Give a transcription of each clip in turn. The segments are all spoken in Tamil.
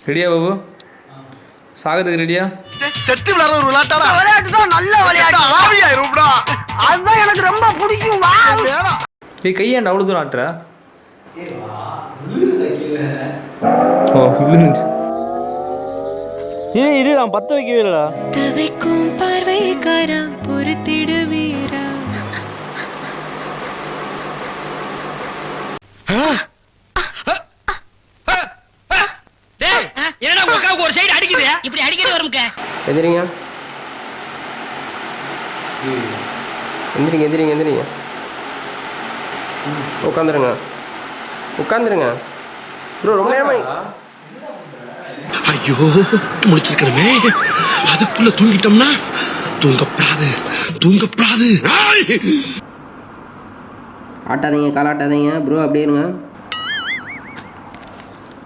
ரெடியா பாபு? சாகிறதுக்கு ரெடியா? செத்து விளையாடுற ஒரு விளையாட்டாடா. விளையாட்டு தான், நல்ல விளையாட்டு. ஆவியாயிரும்டா. அதுதான் எனக்கு ரொம்ப பிடிக்கும். வா. ஏய் கையாண்ட அவ்வளோ தூரம் ஆட்டுற? ஓ விழுந்துச்சு. இரு நான் பத்த வைக்கவே இல்லடா. தவைக்கும் பார்வைக்காரா பொறுத்திடுவீரா? என்னடா உங்க அக்காவுக்கு ஒரு சைடு அடிக்குது? இப்படி அடிக்கடி வரும்க்க. எந்திரிங்க எந்திரிங்க எந்திரிங்க எந்திரிங்க. உட்காந்துருங்க ப்ரோ. ரொம்ப நேரமா ஐயோ முடிச்சிருக்கணுமே. அதுக்குள்ள தூங்கிட்டோம்னா தூங்கப்படாது. ஆட்டாதீங்க, கால் ஆட்டாதீங்க ப்ரோ. அப்படியே இருங்க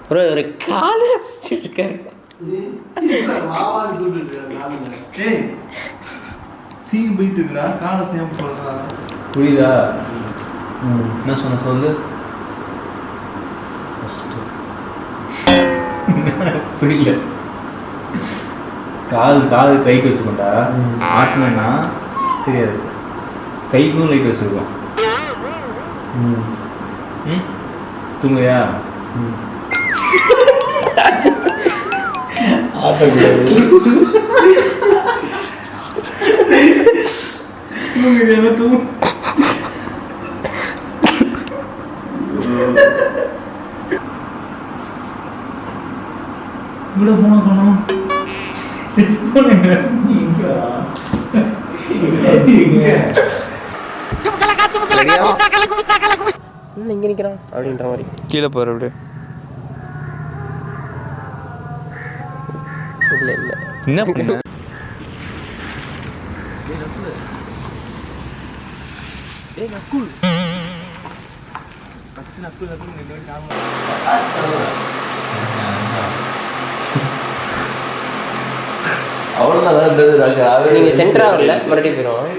ப்ரோ. ஒரு காலை வச்சிருக்காரு. சீன் போயிட்டு இருக்கா? காலை சேம் போடுறா. புரியுதா? என்ன சொன்ன சொல்லு. புரியல. காது கைக்கு வச்சுக்கோண்டா. ஆட்டினா தெரியாது. கைக்கும் லைட் வச்சிருக்கோம். தூங்குறியா? தூங்கு. இவ்வளோ போன காணும். இங்கே நிற்கிறான் அப்படின்ற மாதிரி கீழே போகிற அப்படியே. இல்லை இல்லை என்ன பண்ண? நீங்கள் சென்டராக வரல, மறுபடியும் போயிடும்.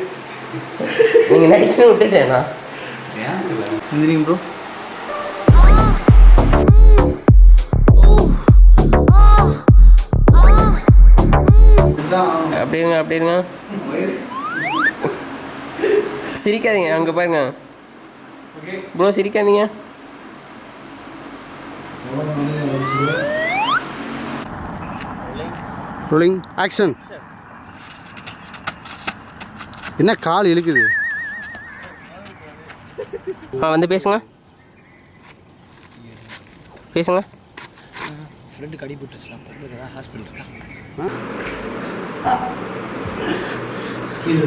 நீங்கள் நடிக்கணும் விட்டுட்டேண்ணா. எந்திரிங்க ப்ரோ. அப்படி இருங்க. சிரிக்காதீங்க, அங்கே பாருங்க ப்ரோ. சிரிக்காதீங்க. Rolling action. என்ன கால் இழுக்குது? வந்து பேசுங்க. ஃப்ரெண்டுக்கு அடிபட்டுச்சுலாம் பரவாயில்ல, ஹாஸ்பிட்டல் இருக்கா? கீழே